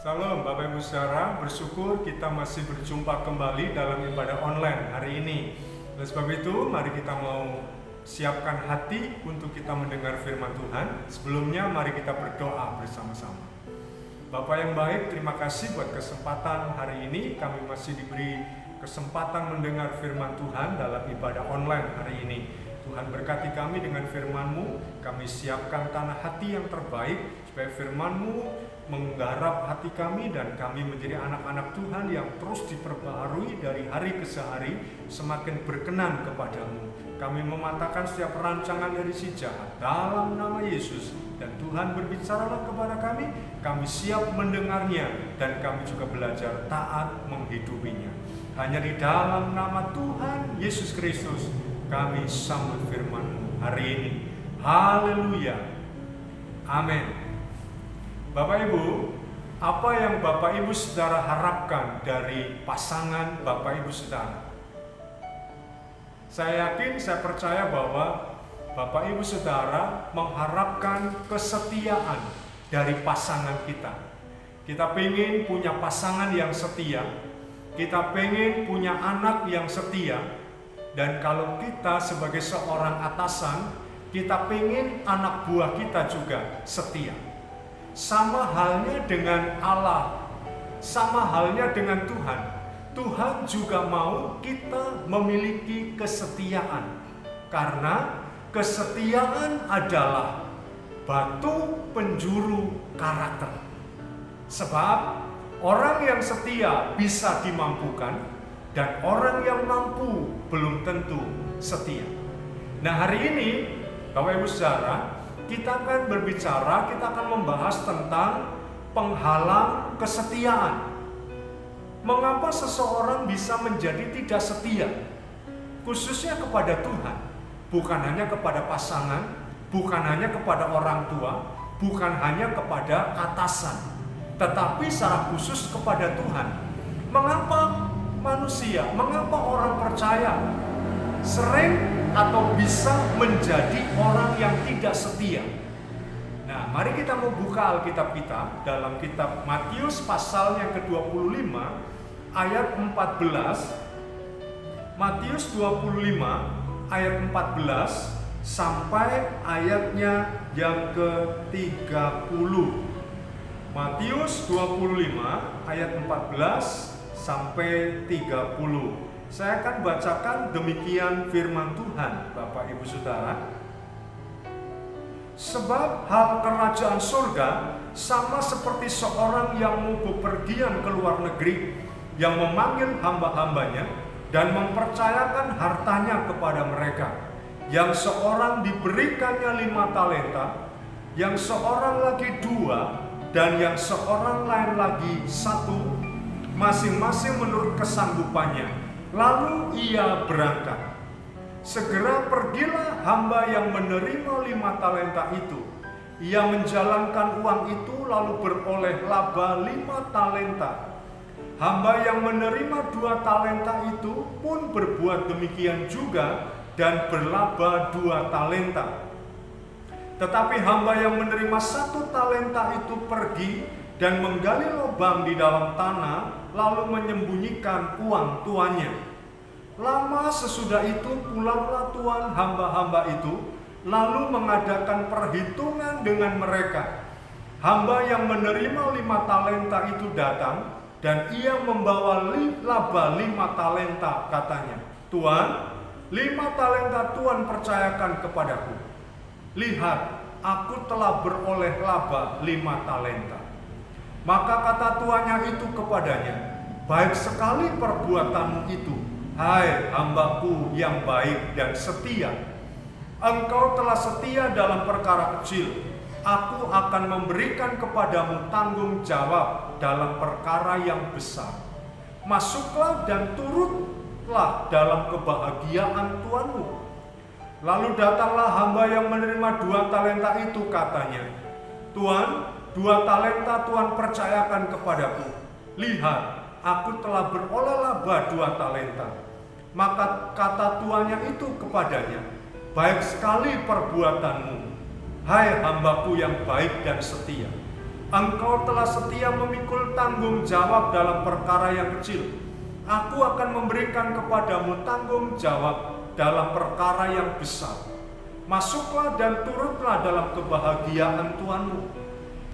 Salam Bapak Ibu Saudara, bersyukur kita masih berjumpa kembali dalam ibadah online hari ini. Oleh sebab itu, mari kita mau siapkan hati untuk kita mendengar firman Tuhan. Sebelumnya mari kita berdoa bersama-sama. Bapak yang baik, terima kasih buat kesempatan hari ini. Kami masih diberi kesempatan mendengar firman Tuhan dalam ibadah online hari ini. Tuhan berkati kami dengan firman-Mu. Kami siapkan tanah hati yang terbaik supaya firman-Mu menggarap hati kami dan kami menjadi anak-anak Tuhan yang terus diperbaharui dari hari ke hari, semakin berkenan kepadamu. Kami mematahkan setiap rancangan dari si jahat dalam nama Yesus, dan Tuhan berbicaralah kepada kami siap mendengarnya dan kami juga belajar taat menghidupinya. Hanya di dalam nama Tuhan Yesus Kristus kami sambut firman-Mu hari ini. Haleluya. Amin. Bapak Ibu, apa yang Bapak Ibu Saudara harapkan dari pasangan Bapak Ibu Saudara? Saya yakin, saya percaya bahwa Bapak Ibu Saudara mengharapkan kesetiaan dari pasangan kita. Kita pengen punya pasangan yang setia, kita pengen punya anak yang setia, dan kalau kita sebagai seorang atasan, kita pengen anak buah kita juga setia. Sama halnya dengan Allah, sama halnya dengan Tuhan. Tuhan juga mau kita memiliki kesetiaan, karena kesetiaan adalah batu penjuru karakter. Sebab orang yang setia bisa dimampukan, dan orang yang mampu belum tentu setia. Nah, hari ini Bapak Ibu Saudara, kita akan berbicara, kita akan membahas tentang penghalang kesetiaan. Mengapa seseorang bisa menjadi tidak setia? Khususnya kepada Tuhan. Bukan hanya kepada pasangan, bukan hanya kepada orang tua, bukan hanya kepada atasan, tetapi secara khusus kepada Tuhan. Mengapa manusia, mengapa orang percaya sering atau bisa menjadi orang yang tidak setia? Nah, mari kita mau buka Alkitab kita dalam kitab Matius pasal yang ke-25 ayat 14. Matius 25 ayat 14 sampai ayatnya yang ke-30. Matius 25 ayat 14 sampai 30. Saya akan bacakan demikian firman Tuhan, Bapak Ibu Saudara. Sebab hal kerajaan surga sama seperti seorang yang mau bepergian ke luar negeri, yang memanggil hamba-hambanya dan mempercayakan hartanya kepada mereka. Yang seorang diberikannya 5 talenta, yang seorang lagi 2, dan yang seorang lain lagi 1, masing-masing menurut kesanggupannya. Lalu ia berangkat. Segera pergilah hamba yang menerima 5 talenta itu. Ia menjalankan uang itu lalu beroleh laba 5 talenta. Hamba yang menerima 2 talenta itu pun berbuat demikian juga dan berlaba 2 talenta. Tetapi hamba yang menerima 1 talenta itu pergi dan menggali lubang di dalam tanah, lalu menyembunyikan uang tuannya. Lama sesudah itu pulanglah tuan hamba-hamba itu, lalu mengadakan perhitungan dengan mereka. Hamba yang menerima 5 talenta itu datang, dan ia membawa laba 5 talenta, katanya. Tuan, 5 talenta Tuan percayakan kepadaku. Lihat, aku telah beroleh laba 5 talenta. Maka kata tuannya itu kepadanya, baik sekali perbuatanmu itu, hai hambaku yang baik dan setia. Engkau telah setia dalam perkara kecil, aku akan memberikan kepadamu tanggung jawab dalam perkara yang besar. Masuklah dan turutlah dalam kebahagiaan tuanmu. Lalu datanglah hamba yang menerima 2 talenta itu, katanya, Tuan, 2 talenta Tuan percayakan kepadaku. Lihat, aku telah beroleh laba 2 talenta. Maka kata tuannya itu kepadanya, baik sekali perbuatanmu, hai hambaku yang baik dan setia. Engkau telah setia memikul tanggung jawab dalam perkara yang kecil. Aku akan memberikan kepadamu tanggung jawab dalam perkara yang besar. Masuklah dan turutlah dalam kebahagiaan Tuhanmu.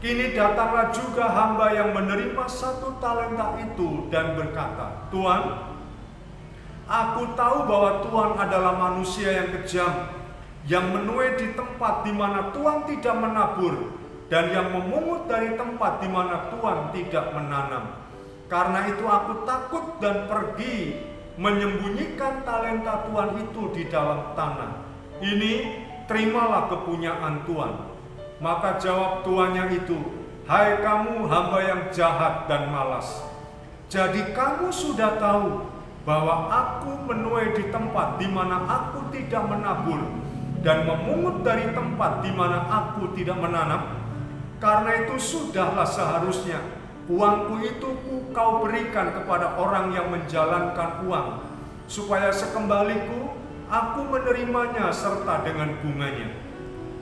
Kini datanglah juga hamba yang menerima 1 talenta itu dan berkata, Tuhan, aku tahu bahwa Tuhan adalah manusia yang kejam, yang menuai di tempat di mana Tuhan tidak menabur, dan yang memungut dari tempat di mana Tuhan tidak menanam. Karena itu aku takut dan pergi menyembunyikan talenta Tuhan itu di dalam tanah. Ini terimalah kepunyaan Tuhan. Maka jawab tuannya itu, hai kamu hamba yang jahat dan malas. Jadi kamu sudah tahu bahwa aku menuai di tempat di mana aku tidak menabur, dan memungut dari tempat di mana aku tidak menanam. Karena itu sudahlah seharusnya uangku itu kau berikan kepada orang yang menjalankan uang, supaya sekembaliku aku menerimanya serta dengan bunganya.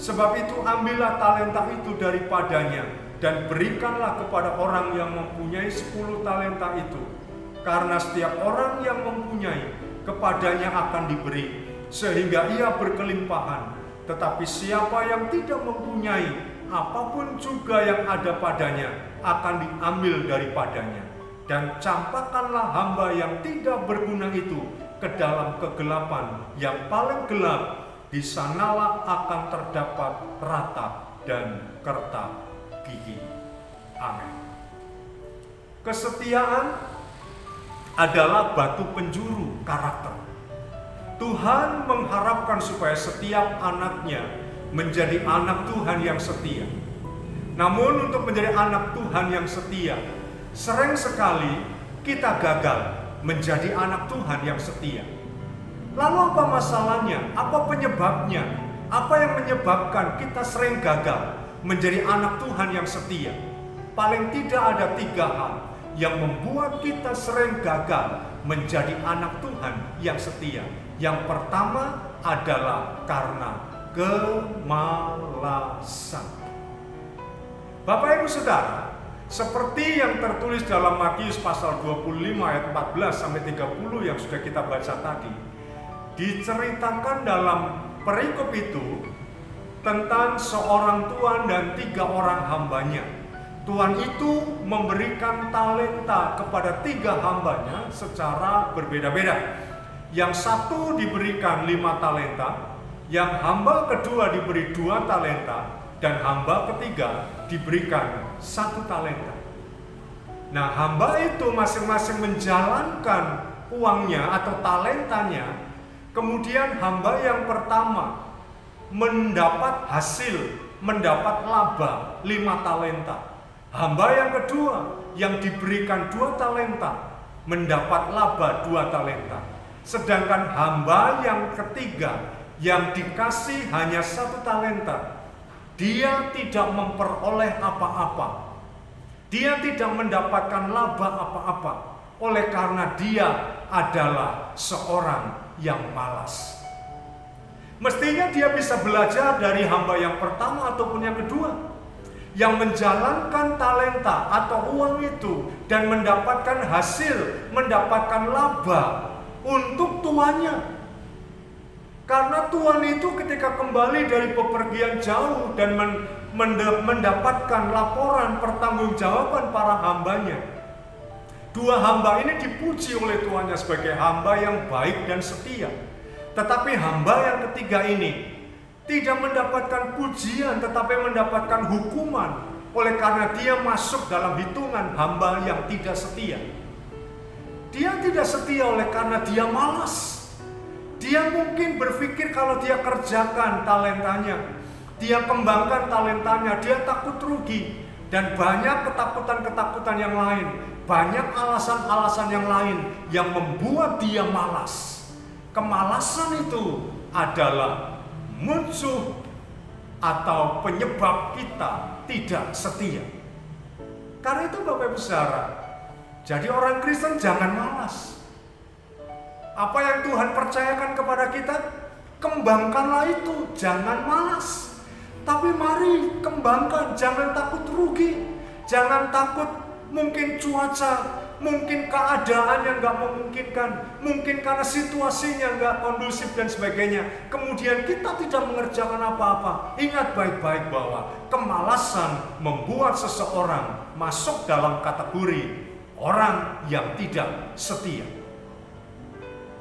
Sebab itu ambillah talenta itu daripadanya dan berikanlah kepada orang yang mempunyai 10 talenta itu. Karena setiap orang yang mempunyai, kepadanya akan diberi, sehingga ia berkelimpahan. Tetapi siapa yang tidak mempunyai, apapun juga yang ada padanya akan diambil daripadanya. Dan campakkanlah hamba yang tidak berguna itu ke dalam kegelapan yang paling gelap. Di sanalah akan terdapat ratap dan kertak gigi. Amin. Kesetiaan adalah batu penjuru karakter. Tuhan mengharapkan supaya setiap anaknya menjadi anak Tuhan yang setia. Namun untuk menjadi anak Tuhan yang setia, sering sekali kita gagal menjadi anak Tuhan yang setia. Lalu apa masalahnya? Apa penyebabnya? Apa yang menyebabkan kita sering gagal menjadi anak Tuhan yang setia? Paling tidak ada 3 hal yang membuat kita sering gagal menjadi anak Tuhan yang setia. Yang pertama adalah karena kemalasan. Bapak Ibu Saudara, seperti yang tertulis dalam Matius pasal 25 ayat 14 sampai 30 yang sudah kita baca tadi, diceritakan dalam perikop itu tentang seorang tuan dan 3 orang hambanya. Tuan itu memberikan talenta kepada 3 hambanya secara berbeda-beda. Yang satu diberikan 5 talenta, yang hamba kedua diberi 2 talenta, dan hamba ketiga diberikan 1 talenta. Nah, hamba itu masing-masing menjalankan uangnya atau talentanya. Kemudian hamba yang pertama mendapat hasil, mendapat laba 5 talenta. Hamba yang kedua yang diberikan 2 talenta mendapat laba 2 talenta. Sedangkan hamba yang ketiga yang dikasih hanya 1 talenta, dia tidak memperoleh apa-apa. Dia tidak mendapatkan laba apa-apa. Oleh karena dia adalah seorang yang malas. Mestinya dia bisa belajar dari hamba yang pertama ataupun yang kedua, yang menjalankan talenta atau uang itu dan mendapatkan hasil, mendapatkan laba untuk tuannya. Karena tuan itu ketika kembali dari bepergian jauh dan mendapatkan laporan pertanggungjawaban para hambanya, 2 hamba ini dipuji oleh tuannya sebagai hamba yang baik dan setia. Tetapi hamba yang ketiga ini tidak mendapatkan pujian, tetapi mendapatkan hukuman oleh karena dia masuk dalam hitungan hamba yang tidak setia. Dia tidak setia oleh karena dia malas. Dia mungkin berpikir kalau dia kerjakan talentanya, dia kembangkan talentanya, dia takut rugi. Dan banyak ketakutan-ketakutan yang lain, banyak alasan-alasan yang lain yang membuat dia malas. Kemalasan itu adalah musuh atau penyebab kita tidak setia. Karena itu Bapak Ibu Saudara, jadi orang Kristen jangan malas. Apa yang Tuhan percayakan kepada kita, kembangkanlah itu, jangan malas. Tapi mari kembangkan, jangan takut rugi, jangan takut mungkin cuaca, mungkin keadaan yang gak memungkinkan, mungkin karena situasinya gak kondusif dan sebagainya. Kemudian kita tidak mengerjakan apa-apa. Ingat baik-baik bahwa kemalasan membuat seseorang masuk dalam kategori orang yang tidak setia.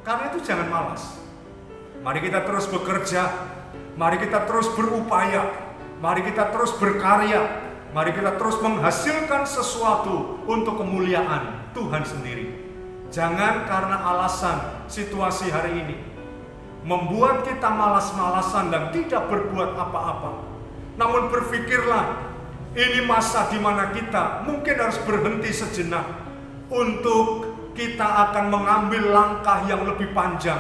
Karena itu jangan malas. Mari kita terus bekerja, mari kita terus berupaya, mari kita terus berkarya, mari kita terus menghasilkan sesuatu untuk kemuliaan Tuhan sendiri. Jangan karena alasan situasi hari ini membuat kita malas-malasan dan tidak berbuat apa-apa. Namun berpikirlah, ini masa di mana kita mungkin harus berhenti sejenak untuk kita akan mengambil langkah yang lebih panjang,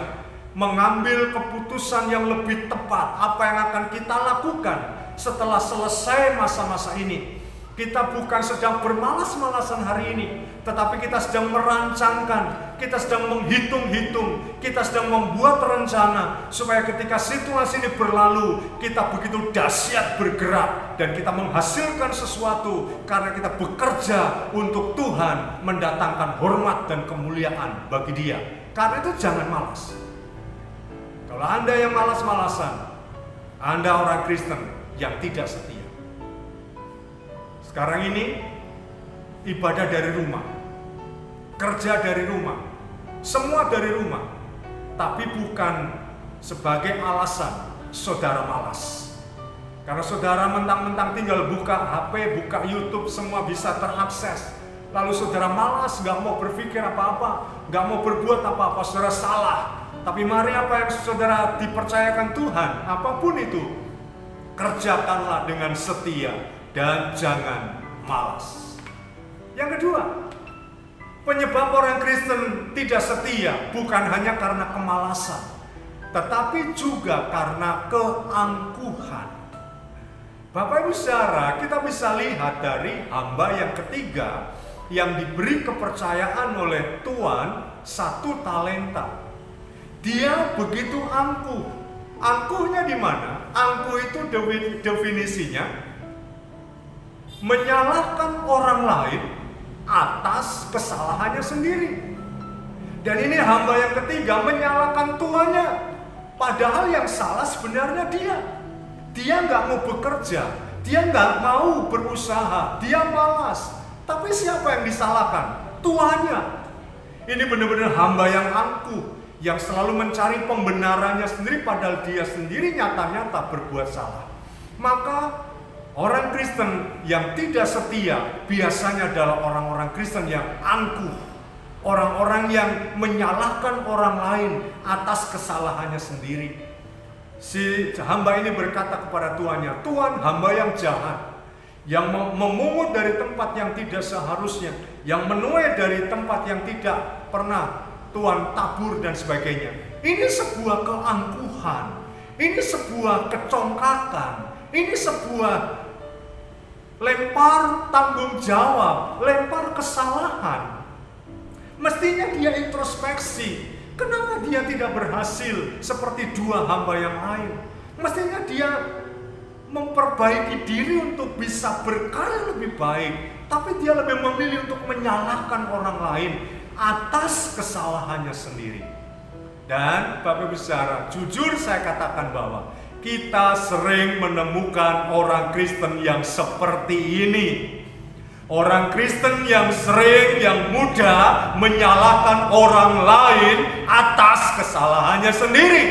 mengambil keputusan yang lebih tepat. Apa yang akan kita lakukan setelah selesai masa-masa ini? Kita bukan sedang bermalas-malasan hari ini, tetapi kita sedang merancangkan, kita sedang menghitung-hitung, kita sedang membuat rencana supaya ketika situasi ini berlalu, kita begitu dahsyat bergerak dan kita menghasilkan sesuatu karena kita bekerja untuk Tuhan, mendatangkan hormat dan kemuliaan bagi Dia. Karena itu jangan malas. Kalau Anda yang malas-malasan, Anda orang Kristen yang tidak setia. Sekarang ini ibadah dari rumah, kerja dari rumah, semua dari rumah, tapi bukan sebagai alasan saudara malas. Karena saudara mentang-mentang tinggal buka HP, buka YouTube, semua bisa terakses. Lalu saudara malas, gak mau berpikir apa-apa, gak mau berbuat apa-apa, saudara salah. Tapi mari apa yang saudara dipercayakan Tuhan, apapun itu, kerjakanlah dengan setia dan jangan malas. Yang kedua, penyebab orang Kristen tidak setia bukan hanya karena kemalasan, tetapi juga karena keangkuhan. Bapak Ibu Saudara, kita bisa lihat dari hamba yang ketiga yang diberi kepercayaan oleh Tuhan 1 talenta. Dia begitu angkuh. Angkuhnya di mana? Angkuh itu definisinya menyalahkan orang lain atas kesalahannya sendiri. Dan ini hamba yang ketiga menyalahkan tuannya, padahal yang salah sebenarnya dia. Dia nggak mau bekerja, dia nggak mau berusaha, dia malas. Tapi siapa yang disalahkan? Tuannya. Ini benar-benar hamba yang angkuh, yang selalu mencari pembenarannya sendiri, padahal dia sendiri nyata-nyata berbuat salah. Maka orang Kristen yang tidak setia biasanya adalah orang-orang Kristen yang angkuh, orang-orang yang menyalahkan orang lain atas kesalahannya sendiri. Si hamba ini berkata kepada tuannya, "Tuan, hamba yang jahat, yang memungut dari tempat yang tidak seharusnya, yang menuai dari tempat yang tidak pernah Tuan tabur dan sebagainya." Ini sebuah keangkuhan, ini sebuah kecongkakan, ini sebuah lempar tanggung jawab, lempar kesalahan. Mestinya dia introspeksi. Kenapa dia tidak berhasil seperti dua hamba yang lain? Mestinya dia memperbaiki diri untuk bisa berkarya lebih baik. Tapi dia lebih memilih untuk menyalahkan orang lain atas kesalahannya sendiri. Dan Bapak Ibu Saudara, jujur saya katakan bahwa kita sering menemukan orang Kristen yang seperti ini. Orang Kristen yang sering, yang mudah menyalahkan orang lain atas kesalahannya sendiri.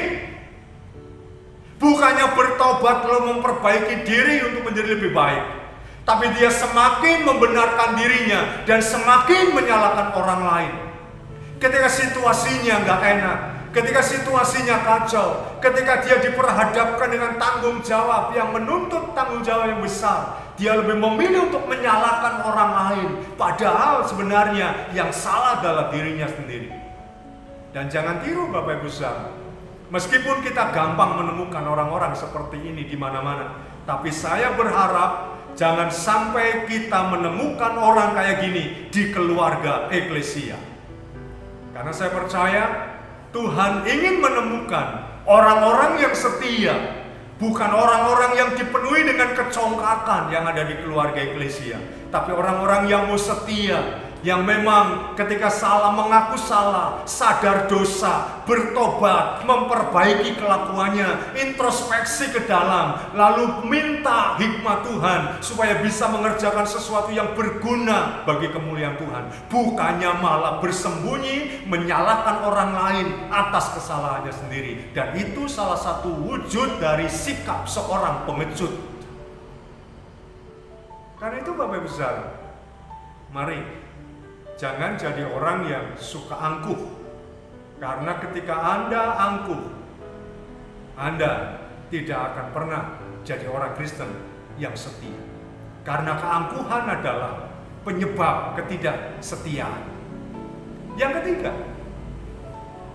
Bukannya bertobat lalu memperbaiki diri untuk menjadi lebih baik, tapi dia semakin membenarkan dirinya dan semakin menyalahkan orang lain. Ketika situasinya nggak enak, ketika situasinya kacau, ketika dia diperhadapkan dengan tanggung jawab yang menuntut tanggung jawab yang besar, dia lebih memilih untuk menyalahkan orang lain, padahal sebenarnya yang salah adalah dirinya sendiri. Dan jangan tiru Bapak Ibu Saudara, meskipun kita gampang menemukan orang-orang seperti ini di mana-mana, tapi saya berharap jangan sampai kita menemukan orang kayak gini di keluarga eklesia. Karena saya percaya Tuhan ingin menemukan orang-orang yang setia, Bukan orang-orang yang dipenuhi dengan kecongkakan yang ada di keluarga eklesia, tapi orang-orang yang mau setia, yang memang ketika salah mengaku salah, sadar dosa, bertobat, memperbaiki kelakuannya, introspeksi ke dalam, lalu minta hikmat Tuhan supaya bisa mengerjakan sesuatu yang berguna bagi kemuliaan Tuhan. Bukannya malah bersembunyi menyalahkan orang lain atas kesalahannya sendiri. Dan itu salah satu wujud dari sikap seorang pengecut. Karena itu Bapak Ibu Saudara, mari jangan jadi orang yang suka angkuh. Karena ketika Anda angkuh, Anda tidak akan pernah jadi orang Kristen yang setia. Karena keangkuhan adalah penyebab ketidaksetiaan. Yang ketiga,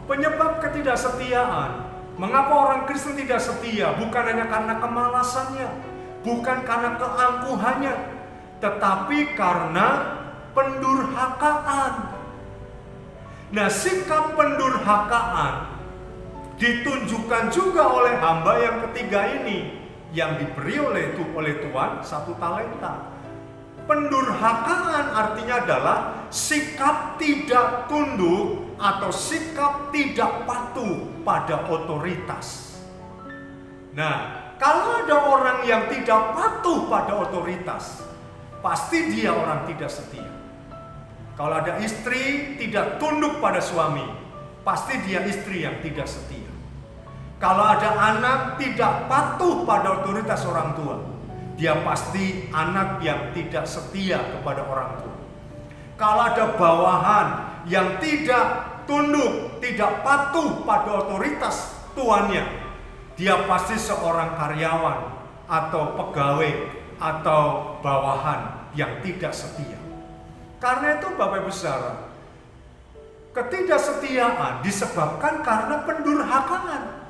penyebab ketidaksetiaan. Mengapa orang Kristen tidak setia? Bukan hanya karena kemalasannya, bukan karena keangkuhannya, tetapi karena pendurhakaan. Nah, sikap pendurhakaan ditunjukkan juga oleh hamba yang ketiga ini, yang diberi oleh Tuhan 1 talenta. Pendurhakaan artinya adalah sikap tidak tunduk atau sikap tidak patuh pada otoritas. Nah, kalau ada orang yang tidak patuh pada otoritas, pasti dia orang tidak setia. Kalau ada istri tidak tunduk pada suami, pasti dia istri yang tidak setia. Kalau ada anak tidak patuh pada otoritas orang tua, dia pasti anak yang tidak setia kepada orang tua. Kalau ada bawahan yang tidak tunduk, tidak patuh pada otoritas tuannya, dia pasti seorang karyawan atau pegawai atau bawahan yang tidak setia. Karena itu Bapak Ibu Saudara, ketidaksetiaan disebabkan karena pendurhakaan.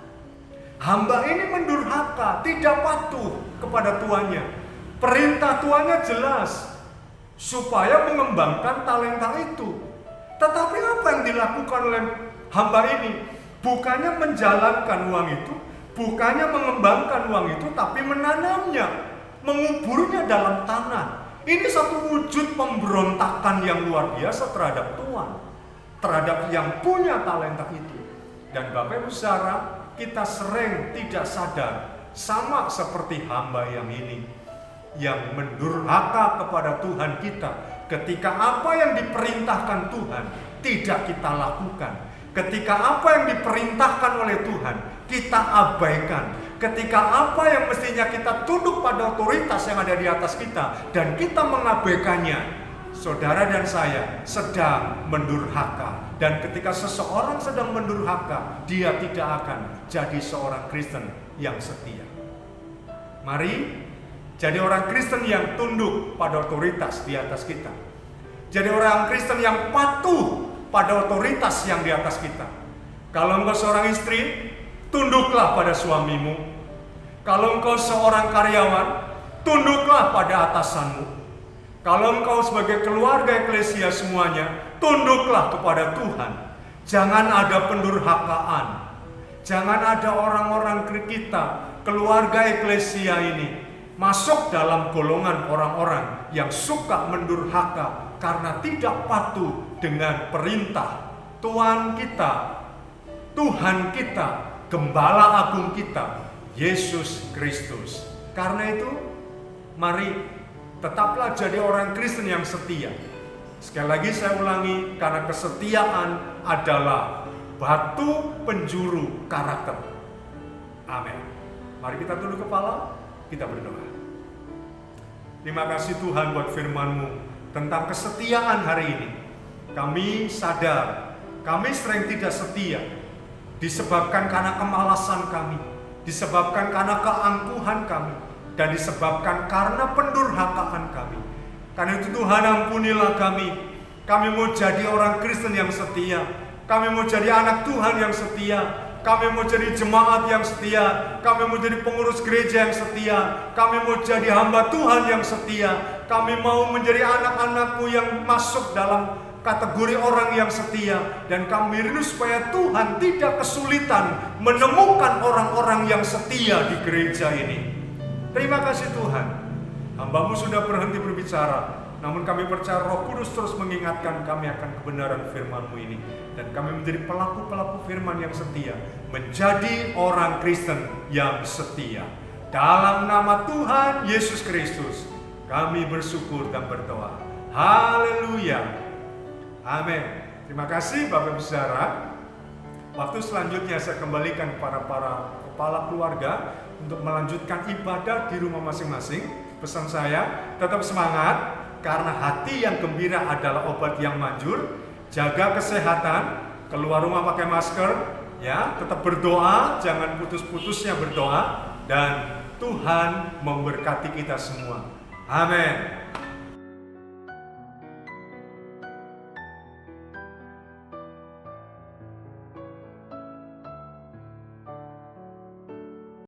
Hamba ini mendurhaka, tidak patuh kepada tuannya. Perintah tuannya jelas, supaya mengembangkan talenta itu. Tetapi apa yang dilakukan oleh hamba ini? Bukannya menjalankan uang itu, bukannya mengembangkan uang itu, tapi menanamnya, menguburnya dalam tanah. Ini satu wujud pemberontakan yang luar biasa terhadap Tuhan, terhadap yang punya talenta itu. Dan Bapak Ibu Saudara, kita sering tidak sadar, sama seperti hamba yang ini, yang mendurhaka kepada Tuhan kita ketika apa yang diperintahkan Tuhan tidak kita lakukan, ketika apa yang diperintahkan oleh Tuhan kita abaikan, ketika apa yang mestinya kita tunduk pada otoritas yang ada di atas kita dan kita mengabaikannya. Saudara dan saya sedang mendurhaka. Dan ketika seseorang sedang mendurhaka, dia tidak akan jadi seorang Kristen yang setia. Mari jadi orang Kristen yang tunduk pada otoritas di atas kita. Jadi orang Kristen yang patuh pada otoritas yang di atas kita. Kalau engkau seorang istri, tunduklah pada suamimu. Kalau engkau seorang karyawan, tunduklah pada atasanmu. Kalau engkau sebagai keluarga eklesia semuanya, tunduklah kepada Tuhan. Jangan ada pendurhakaan. Jangan ada orang-orang kita, keluarga eklesia ini, masuk dalam golongan orang-orang yang suka mendurhaka karena tidak patuh dengan perintah Tuhan kita, Tuhan kita, Gembala Agung kita, Yesus Kristus. Karena itu, mari tetaplah jadi orang Kristen yang setia. Sekali lagi saya ulangi, karena kesetiaan adalah batu penjuru karakter. Amin. Mari kita tunduk kepala, kita berdoa. Terima kasih Tuhan buat firman-Mu tentang kesetiaan hari ini. Kami sadar, kami sering tidak setia, disebabkan karena kemalasan kami, disebabkan karena keangkuhan kami, dan disebabkan karena pendurhakaan kami. Karena itu Tuhan, ampunilah kami. Kami mau jadi orang Kristen yang setia. Kami mau jadi anak Tuhan yang setia. Kami mau jadi jemaat yang setia. Kami mau jadi pengurus gereja yang setia. Kami mau jadi hamba Tuhan yang setia. Kami mau menjadi anak-anak-Mu yang masuk dalam kategori orang yang setia, dan kami rindu supaya Tuhan tidak kesulitan menemukan orang-orang yang setia di gereja ini. Terima kasih Tuhan, hamba-Mu sudah berhenti berbicara, namun kami percaya Roh Kudus terus mengingatkan kami akan kebenaran firman-Mu ini, dan kami menjadi pelaku-pelaku firman yang setia, menjadi orang Kristen yang setia. Dalam nama Tuhan Yesus Kristus kami bersyukur dan berdoa. Haleluya. Amin. Terima kasih Bapak Ibu Saudara. Waktu selanjutnya saya kembalikan kepada para kepala keluarga untuk melanjutkan ibadah di rumah masing-masing. Pesan saya, tetap semangat, karena hati yang gembira adalah obat yang manjur. Jaga kesehatan, keluar rumah pakai masker, ya, tetap berdoa, jangan putus-putusnya berdoa, dan Tuhan memberkati kita semua. Amin.